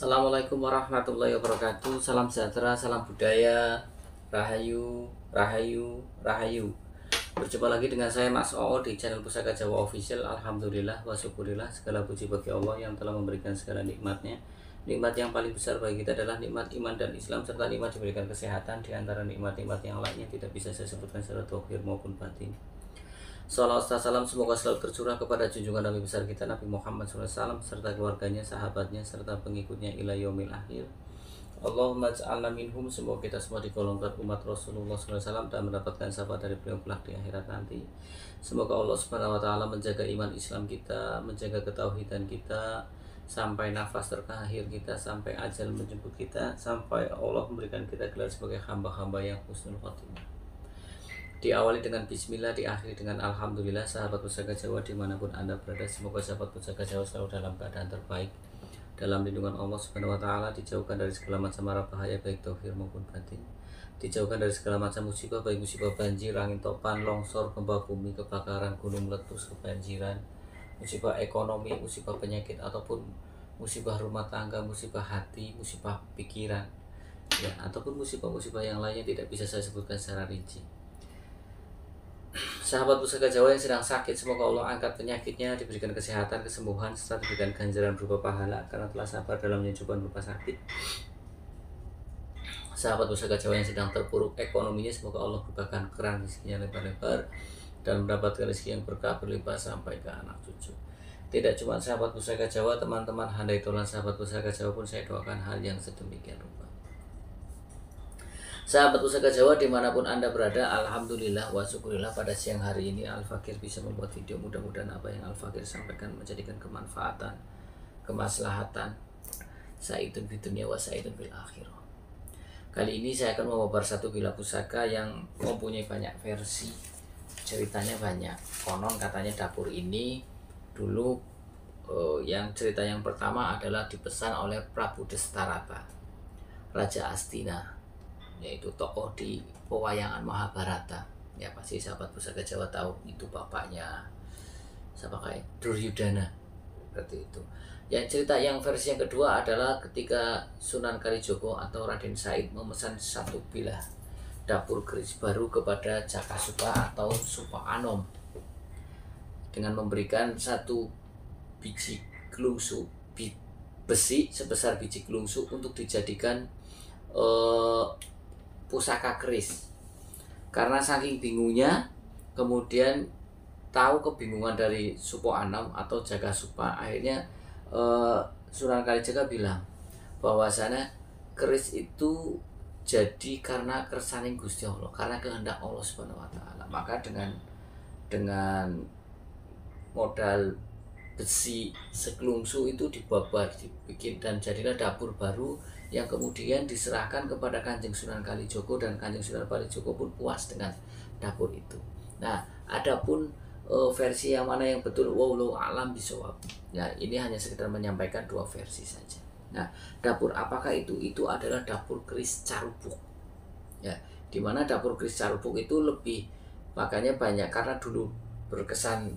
Assalamualaikum warahmatullahi wabarakatuh. Salam sejahtera, salam budaya, rahayu, rahayu, rahayu. Berjumpa lagi dengan saya Mas Oo di channel Pusaka Jawa Official. Alhamdulillah wa syukurillah, segala puji bagi Allah yang telah memberikan segala nikmatnya. Nikmat yang paling besar bagi kita adalah nikmat iman dan Islam, serta nikmat diberikan kesehatan. Di antara nikmat-nikmat yang lainnya tidak bisa saya sebutkan secara dohir maupun batin. Salawat salam semoga selalu tercurah kepada junjungan Nabi besar kita Nabi Muhammad SAW serta keluarganya, sahabatnya, serta pengikutnya ila yaumil akhir. Allahumma ja'alna minhum, semoga kita semua digolongkan umat Rasulullah SAW dan mendapatkan syafaat dari beliau kelak di akhirat nanti. Semoga Allah Subhanahu wa taala menjaga iman Islam kita, menjaga ketauhidan kita sampai nafas terakhir kita, sampai ajal menjemput kita, sampai Allah memberikan kita gelar sebagai hamba-hamba yang husnul khotimah. Diawali dengan bismillah, diakhiri dengan alhamdulillah. Sahabat Pusaka Jawa dimanapun anda berada, semoga sahabat Pusaka Jawa selalu dalam keadaan terbaik, dalam lindungan Allah Subhanahu wa taala, dijauhkan dari segala macam mara bahaya baik dohir maupun batin, dijauhkan dari segala macam musibah, baik musibah banjir, angin topan, longsor, gempa bumi, kebakaran, gunung meletus, kebanjiran, musibah ekonomi, musibah penyakit, ataupun musibah rumah tangga, musibah hati, musibah pikiran, ya, ataupun musibah-musibah yang lainnya tidak bisa saya sebutkan secara rinci. Sahabat Pusaka Jawa yang sedang sakit, semoga Allah angkat penyakitnya, diberikan kesehatan, kesembuhan, serta diberikan ganjaran berupa pahala karena telah sabar dalam menyembuhkan berupa sakit. Sahabat Pusaka Jawa yang sedang terpuruk ekonominya, semoga Allah bukakan keran rezekinya lebar-lebar dan mendapatkan rezeki yang berkah berlimpah sampai ke anak cucu. Tidak cuma sahabat Pusaka Jawa, teman-teman handai tolan sahabat Pusaka Jawa pun saya doakan hal yang sedemikian rupa. Sahabat Pusaka Jawa dimanapun anda berada, alhamdulillah wa syukurillah, pada siang hari ini Al-Fakir bisa membuat video. Mudah-mudahan apa yang Al-Fakir sampaikan menjadikan kemanfaatan, kemaslahatan, sa'idun fid dunya wa sa'idun fil akhirah. Kali ini saya akan membabar satu villa pusaka yang mempunyai banyak versi, ceritanya banyak. Konon katanya dapur ini dulu yang cerita yang pertama adalah dipesan oleh Prabu Destarata, Raja Astina, yaitu tokoh di pewayangan Mahabharata. Ya pasti sahabat Pusaka Jawa tahu itu bapaknya siapa, kayak Duryudana, seperti itu. Yang cerita yang versi yang kedua adalah ketika Sunan Kalijogo atau Raden Said memesan satu bilah dapur keris baru kepada Jakasupa atau Supa Anom dengan memberikan satu biji gelungsu besi sebesar biji gelungsu untuk dijadikan pusaka keris. Karena saking bingungnya, kemudian tahu kebingungan dari Supo Anom atau Jakasupa, akhirnya Sunan Kalijaga bilang bahwasanya keris itu jadi karena kersaning Gusti Allah, karena kehendak Allah Subhanahu wa taala. Maka dengan modal besi sekelungsu itu dibabar, dibikin, dan jadilah dapur baru yang kemudian diserahkan kepada Kanjeng Sunan Kalijogo, dan Kanjeng Sunan Kalijogo pun puas dengan dapur itu. Nah, adapun versi yang mana yang betul, wallahu alam bisawab. Nah, ini hanya sekedar menyampaikan dua versi saja. Nah, dapur apakah itu? Itu adalah dapur keris Carubuk. Ya, dimana dapur keris Carubuk itu lebih, makanya banyak, karena dulu berkesan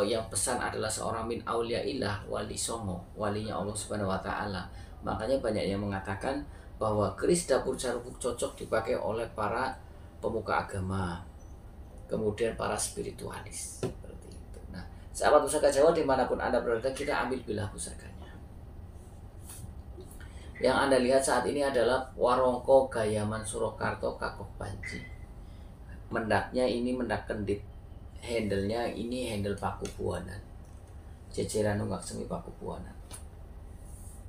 yang pesan adalah seorang min auliyaillah, wali songo, walinya Allah Subhanahu wa taala. Makanya banyak yang mengatakan bahwa keris dapur Carubuk cocok dipakai oleh para pemuka agama, kemudian para spiritualis, seperti itu. Nah, sahabat Pusaka Jawa dimanapun anda berada, kita ambil bilah pusakanya. Yang anda lihat saat ini adalah Warongko Gayaman Surakarta Kakoh Panji. Mendaknya ini mendak kendit, handle-nya ini handle Pakubuanan, jejeran nunggak semi Pakubuanan.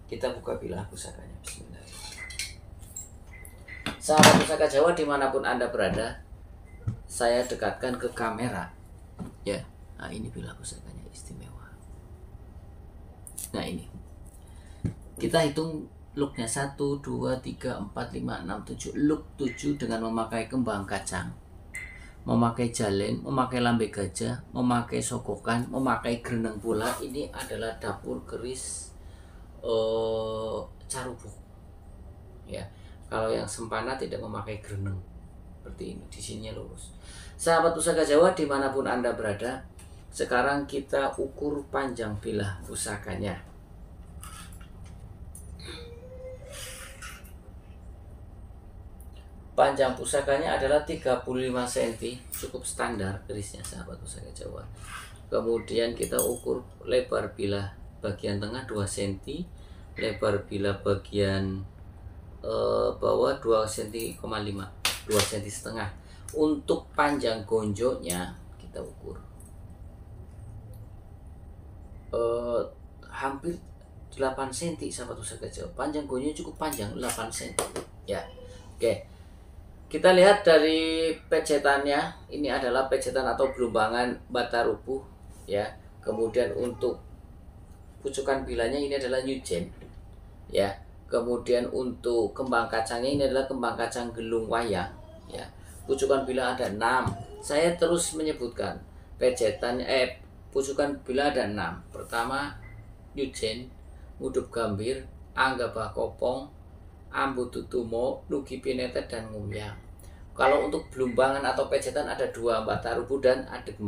Kita buka bilah pusakanya. Bismillahirrahmanirrahim. Sahabat Pusaka Jawa dimanapun anda berada, saya dekatkan ke kamera, ya. Nah, ini bilah pusakanya istimewa. Nah, ini kita hitung looknya 1, 2, 3, 4, 5, 6, 7. Look 7 dengan memakai kembang kacang, memakai jalen, memakai lambe gajah, memakai sogokan, memakai greneng pula. Ini adalah dapur keris Carubuk. Ya, kalau yang sempana tidak memakai greneng seperti ini, di sininya lurus. Sahabat Pusaka Jawa dimanapun anda berada, sekarang kita ukur panjang bilah pusakanya. Panjang pusakanya adalah 35 cm, cukup standar kerisnya sahabat pusaka Jawa. Kemudian kita ukur lebar bilah bagian tengah 2 cm, lebar bilah bagian bawah 2 cm, 2 cm setengah. Untuk panjang gonjonya kita ukur hampir 8 cm sahabat pusaka Jawa. Panjang gonjonya cukup panjang, 8 cm ya. Oke, kita lihat dari pejetannya. Ini adalah pejetan atau belumbangan bata rubuh ya. Kemudian untuk pucukan bilahnya ini adalah nyujen ya. Kemudian untuk kembang kacangnya ini adalah kembang kacang gelung wayang ya. Pucukan bilah ada 6. Saya terus menyebutkan pejetannya pucukan bilah ada 6. Pertama nyujen, ngudup gambir, anggabah kopong, ambu tutumo, nugi pinetet, dan ngumyang. Kalau untuk belumbangan atau pejetan ada 2, bata rubuh dan adeg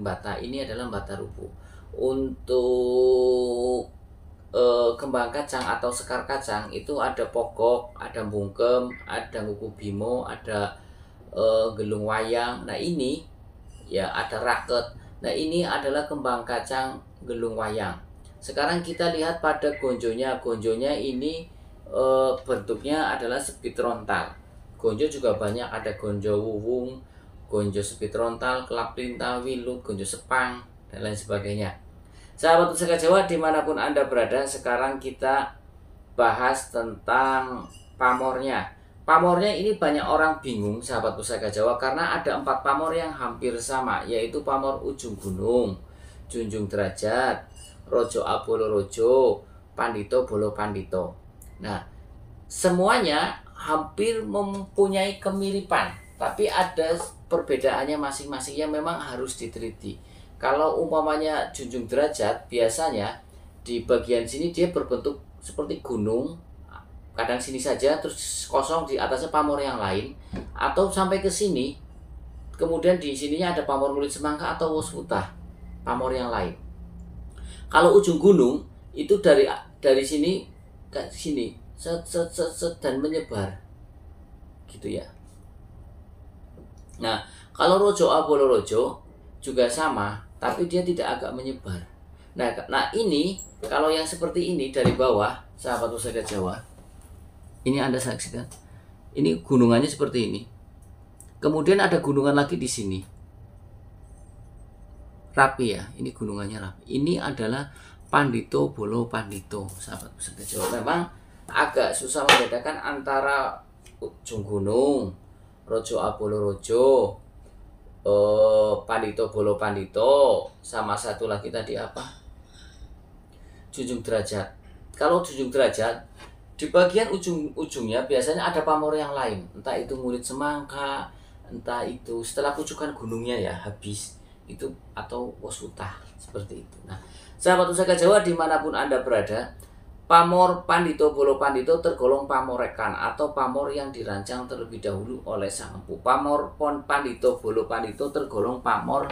bata. Ini adalah bata rubuh. Untuk kembang kacang atau sekar kacang itu ada pogok, ada bungkem, ada nguku bimo, ada gelung wayang. Nah ini ya ada raket. Nah ini adalah kembang kacang gelung wayang. Sekarang kita lihat pada gonjonya. Gonjonya ini bentuknya adalah sepit rontal. Gonjo juga banyak, ada gonjo wuwung, gonjo sepit rontal, kelap lintah, wilut, gonjo sepang, dan lain sebagainya. Sahabat pusaka Jawa dimanapun Anda berada, sekarang kita bahas tentang pamornya. Pamornya ini banyak orang bingung sahabat pusaka Jawa karena ada 4 pamor yang hampir sama, yaitu pamor ujung gunung, junjung derajat, rojo abolo rojo, pandito bolo pandito. Nah, semuanya hampir mempunyai kemiripan, tapi ada perbedaannya masing-masing yang memang harus diteliti. Kalau umpamanya junjung derajat, biasanya di bagian sini dia berbentuk seperti gunung, kadang sini saja terus kosong, di atasnya pamor yang lain, atau sampai ke sini, kemudian di sininya ada pamor mulit semangka atau woswutah, pamor yang lain. Kalau ujung gunung itu dari sini ke sini set dan menyebar gitu ya. Nah, kalau rojo abolo rojo juga sama, tapi dia tidak agak menyebar. Nah ini kalau yang seperti ini dari bawah, sahabat pusaka Jawa, ini Anda saksikan, ini gunungannya seperti ini. Kemudian ada gunungan lagi di sini, rapi ya, ini gunungannya rapi. Ini adalah pandito bolo pandito, sahabat pusaka Jawa. Memang agak susah membedakan antara ujung gunung, rojo abolo rojo, pandito bolo pandito, sama satu lagi tadi apa, junjung derajat. Kalau junjung derajat di bagian ujungnya biasanya ada pamor yang lain, entah itu murid semangka, entah itu setelah pucukan gunungnya ya habis itu, atau woswutah seperti itu. Nah, sahabat pusaka Jawa dimanapun Anda berada, pamor pandito bolo pandito tergolong pamorekan atau pamor yang dirancang terlebih dahulu oleh sang empu. Pamor pandito bolo pandito tergolong pamor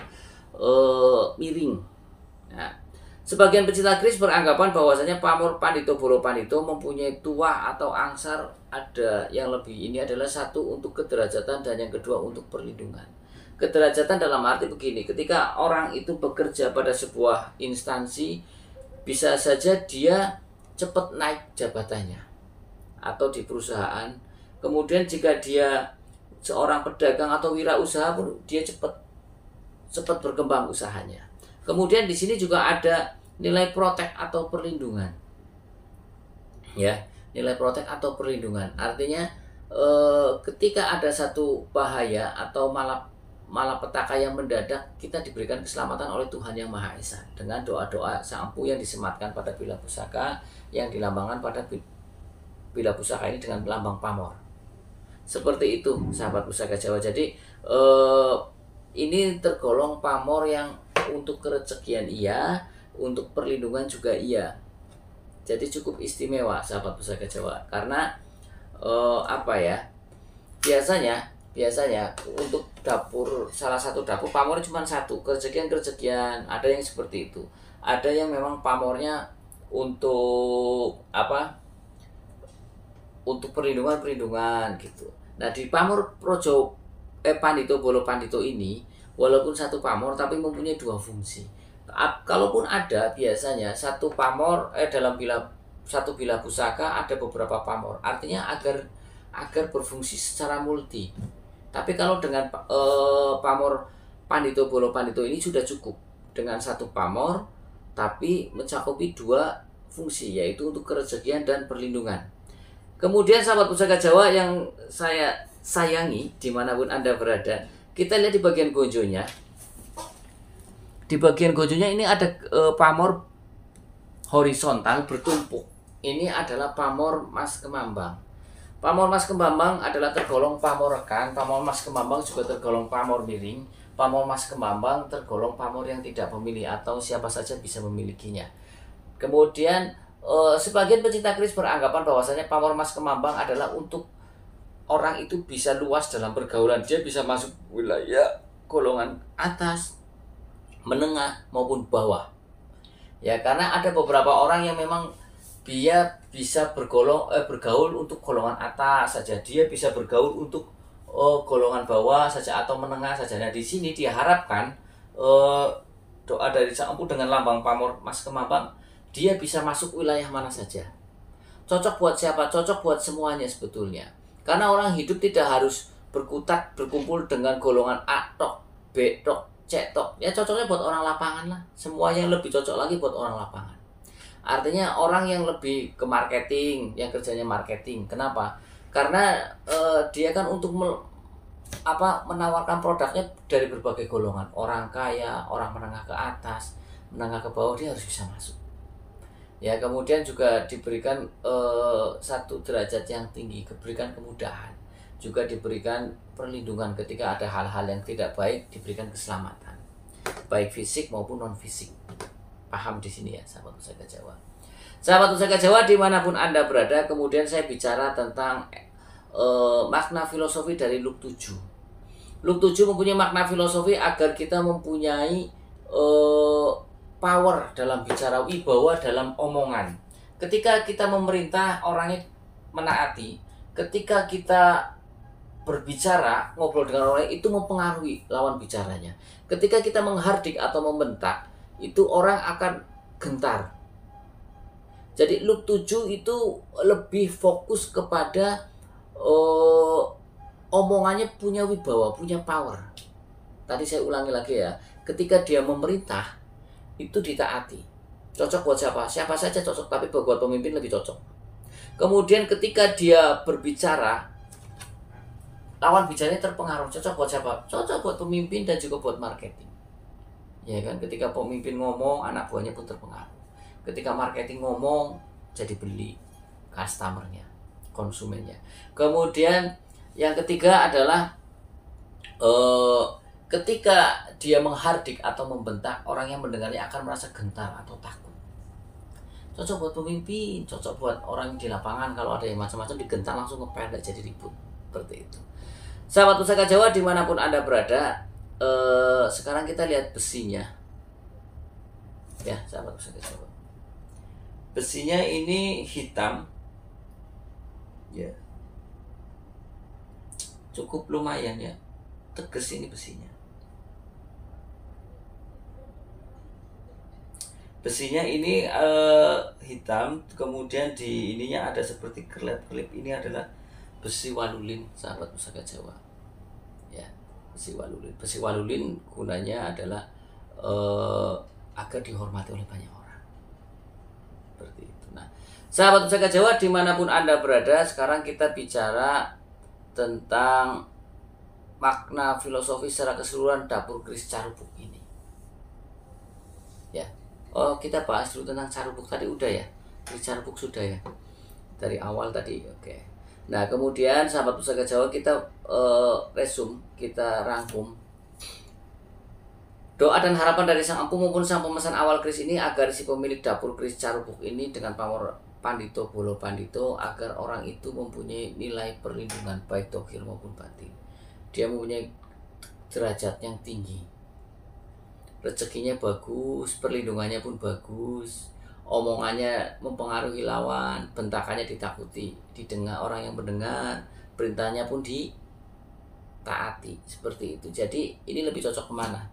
miring. Nah, sebagian pecinta keris beranggapan bahwasanya pamor pandito bolo pandito mempunyai tuah atau angsar, ada yang lebih. Ini adalah satu untuk kederajatan dan yang kedua untuk perlindungan. Kederajatan dalam arti begini, ketika orang itu bekerja pada sebuah instansi, bisa saja dia cepat naik jabatannya atau di perusahaan. Kemudian jika dia seorang pedagang atau wirausaha pun dia cepat berkembang usahanya. Kemudian di sini juga ada nilai protek atau perlindungan. Ya, nilai protek atau perlindungan. Artinya ketika ada satu bahaya atau malapetaka yang mendadak, kita diberikan keselamatan oleh Tuhan Yang Maha Esa dengan doa-doa sang empu yang disematkan pada bilah pusaka, yang dilambangkan pada bilah pusaka ini dengan lambang pamor. Seperti itu sahabat pusaka Jawa. Jadi ini tergolong pamor yang untuk kerezekian iya, untuk perlindungan juga iya. Jadi cukup istimewa sahabat pusaka Jawa, karena apa ya, biasanya untuk dapur, salah satu dapur pamornya cuma satu, kerezekian ada yang seperti itu. Ada yang memang pamornya untuk apa, untuk perlindungan gitu. Nah, di pamor Pandito Bolo Pandito ini walaupun satu pamor tapi mempunyai dua fungsi. Kalaupun ada, biasanya satu pamor dalam satu bila pusaka ada beberapa pamor. Artinya agar berfungsi secara multi. Tapi kalau dengan pamor Pandito Bolo Pandito ini sudah cukup dengan satu pamor tapi mencakupi dua fungsi, yaitu untuk kerezekian dan perlindungan. Kemudian sahabat pusaka Jawa yang saya sayangi dimanapun Anda berada, kita lihat di bagian gonjonya. Di bagian gonjonya ini ada pamor horizontal bertumpuk. Ini adalah pamor Mas Kemambang. Pamor Mas Kemambang adalah tergolong pamor rekan. Pamor Mas Kemambang juga tergolong pamor miring. Pamor Mas Kemambang tergolong pamor yang tidak memilih atau siapa saja bisa memilikinya. Kemudian sebagian pecinta keris beranggapan bahwasanya pamor Mas Kemambang adalah untuk orang itu bisa luas dalam pergaulan. Dia bisa masuk wilayah golongan atas, menengah maupun bawah. Ya, karena ada beberapa orang yang memang dia bisa bergaul untuk golongan atas saja, dia bisa bergaul untuk golongan bawah saja atau menengah saja. Nah, di sini diharapkan doa dari Sang Empu dengan lambang pamor Mas Kemambang, dia bisa masuk wilayah mana saja. Cocok buat siapa? Cocok buat semuanya sebetulnya. Karena orang hidup tidak harus berkumpul dengan golongan A tok, B tok, C tok. Ya cocoknya buat orang lapangan lah. Semuanya lebih cocok lagi buat orang lapangan. Artinya orang yang lebih ke marketing, yang kerjanya marketing. Kenapa? Karena dia kan untuk menawarkan produknya dari berbagai golongan. Orang kaya, orang menengah ke atas, menengah ke bawah, dia harus bisa masuk. Ya, kemudian juga diberikan satu derajat yang tinggi, diberikan kemudahan, juga diberikan perlindungan ketika ada hal-hal yang tidak baik, diberikan keselamatan, baik fisik maupun non fisik. Paham di sini ya, sahabat pusaka Jawa. Sahabat pusaka Jawa dimanapun Anda berada, kemudian saya bicara tentang makna filosofi dari Luk 7. Luk 7 mempunyai makna filosofi agar kita mempunyai power dalam bicara, wibawa dalam omongan. Ketika kita memerintah, orangnya menaati. Ketika kita berbicara, ngobrol dengan orang itu mempengaruhi lawan bicaranya. Ketika kita menghardik atau membentak, itu orang akan gentar. Jadi Luk 7 itu lebih fokus kepada omongannya punya wibawa, punya power. Tadi saya ulangi lagi ya. Ketika dia memerintah, itu ditaati. Cocok buat siapa? Siapa saja cocok, tapi buat pemimpin lebih cocok. Kemudian ketika dia berbicara, lawan bicaranya terpengaruh. Cocok buat siapa? Cocok buat pemimpin dan juga buat marketing. Ya kan, ketika pemimpin ngomong, anak buahnya pun terpengaruh. Ketika marketing ngomong, jadi beli customernya, konsumennya. Kemudian yang ketiga adalah ketika dia menghardik atau membentak, orang yang mendengarnya akan merasa gentar atau takut. Cocok buat pemimpin, cocok buat orang di lapangan. Kalau ada yang macam-macam digentar langsung ngepel, jadi ribut. Seperti itu. Sahabat pusaka Jawa dimanapun Anda berada, sekarang kita lihat besinya. Ya, sahabat pusaka Jawa. Besinya ini hitam. Ya. Cukup lumayan ya. Tegas ini besinya. Besinya ini hitam, kemudian di ininya ada seperti kelip-kelip. Ini adalah besi walulin, sahabat pusaka Jawa. Ya, besi walulin. Besi walulin gunanya adalah agar dihormati oleh banyak orang. Seperti itu. Nah, sahabat pusaka Jawa dimanapun Anda berada, sekarang kita bicara tentang makna filosofi secara keseluruhan dapur keris Carubuk ini. Ya. Oh, kita bahas dulu tentang Carubuk tadi udah ya. Keris Carubuk sudah ya. Dari awal tadi. Oke. Nah, kemudian sahabat pusaka Jawa kita resume, kita rangkum. Doa dan harapan dari Sang Empu maupun sang pemesan awal keris ini agar si pemilik dapur keris Carubuk ini dengan pamor Pandito Bolo Pandito, agar orang itu mempunyai nilai perlindungan baik dohir maupun batin. Dia mempunyai derajat yang tinggi, rezekinya bagus, perlindungannya pun bagus, omongannya mempengaruhi lawan, bentakannya ditakuti, didengar orang yang mendengar, perintahnya pun ditaati, seperti itu. Jadi ini lebih cocok kemana?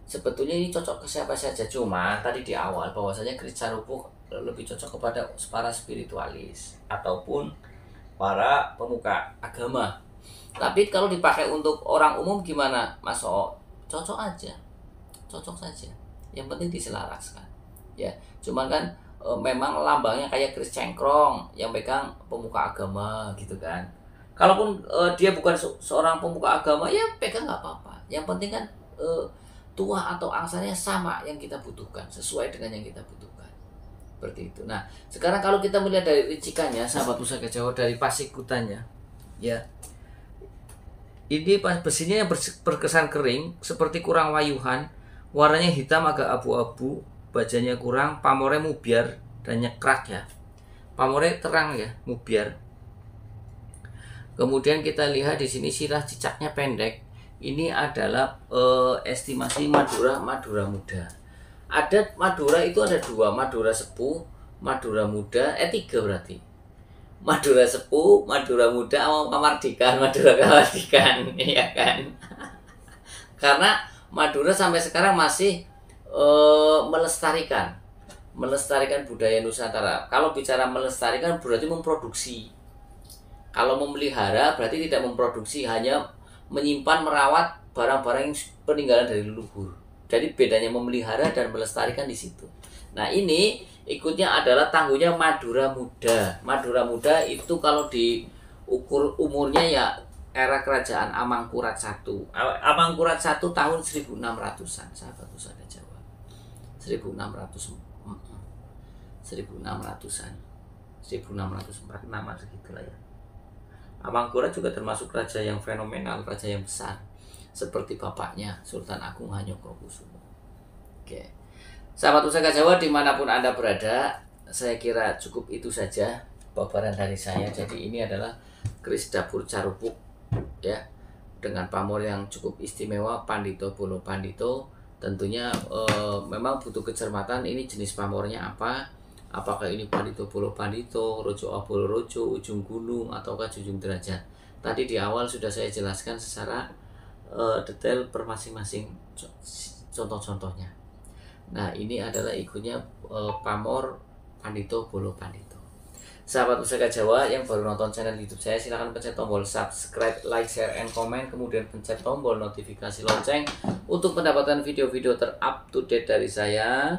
Sebetulnya ini cocok ke siapa saja, cuma tadi di awal bahwasanya keris carupuk lebih cocok kepada para spiritualis ataupun para pemuka agama. Tapi kalau dipakai untuk orang umum gimana, Mas O? Cocok aja, cocok saja. Yang penting diselaraskan. Ya, cuman kan memang lambangnya kayak keris cengkrong yang pegang pemuka agama gitu kan. Kalaupun dia bukan seorang pemuka agama, ya pegang nggak apa-apa. Yang penting kan tua atau angsanya sama yang kita butuhkan, sesuai dengan yang kita butuhkan. Seperti itu. Nah, sekarang kalau kita melihat dari ricikannya, sahabat Pusaka Jawa, dari pasikutannya, ya. Ini besinya yang berkesan kering, seperti kurang wayuhan, warnanya hitam agak abu-abu, bajanya kurang, pamornya mubiar dan nyekrak ya. Pamornya terang ya, mubiar. Kemudian kita lihat di sini sirah cicaknya pendek. Ini adalah estimasi Madura muda. Ada Madura itu ada dua, Madura sepuh, Madura muda, tiga berarti. Madura sepuh, Madura muda, sama Kamardikan, Madura Kamardikan, ya kan? Karena Madura sampai sekarang masih melestarikan budaya Nusantara. Kalau bicara melestarikan berarti memproduksi. Kalau memelihara berarti tidak memproduksi, hanya menyimpan, merawat barang-barang yang peninggalan dari leluhur. Jadi bedanya memelihara dan melestarikan di situ. Nah, ini ikutnya adalah tangguhnya Madura muda. Madura muda itu kalau diukur umurnya ya era kerajaan Amangkurat I. Amangkurat I tahun 1600-an, sahabat Pusaka Jawa. 1600-an. 1646 segitulah ya. Amangkurat juga termasuk raja yang fenomenal, raja yang besar, seperti bapaknya Sultan Agung Hanyokrokusumo. Oke, sahabat Pusaka Jawa dimanapun Anda berada, saya kira cukup itu saja paparan dari saya. Jadi ini adalah keris dapur carupuk ya, dengan pamor yang cukup istimewa, Pandito Bolo Pandito. Tentunya memang butuh kecermatan, ini jenis pamornya apa, apakah ini Pandito Bolo Pandito, Rojo Abolo Rojo, ujung gunung, ataukah ujung derajat. Tadi di awal sudah saya jelaskan secara detail per masing-masing contoh-contohnya. Nah, ini adalah ikutnya pamor Pandito Bolo Pandito. Sahabat Pusaka Jawa yang baru nonton channel YouTube saya, silahkan pencet tombol subscribe, like, share, and comment. Kemudian pencet tombol notifikasi lonceng untuk mendapatkan video-video ter-up-to-date dari saya.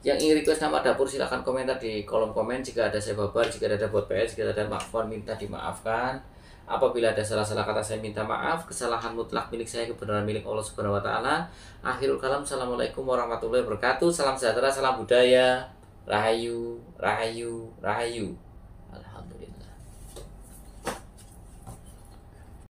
Yang ingin request nama dapur silahkan komentar di kolom komen. Jika ada saya babar, jika ada buat PS, jika ada makfon minta dimaafkan. Apabila ada salah-salah kata saya minta maaf. Kesalahan mutlak milik saya, kebenaran milik Allah Subhanahu wa taala. Akhirul kalam, assalamualaikum warahmatullahi wabarakatuh. Salam sejahtera, salam budaya. Rahayu, rahayu, rahayu.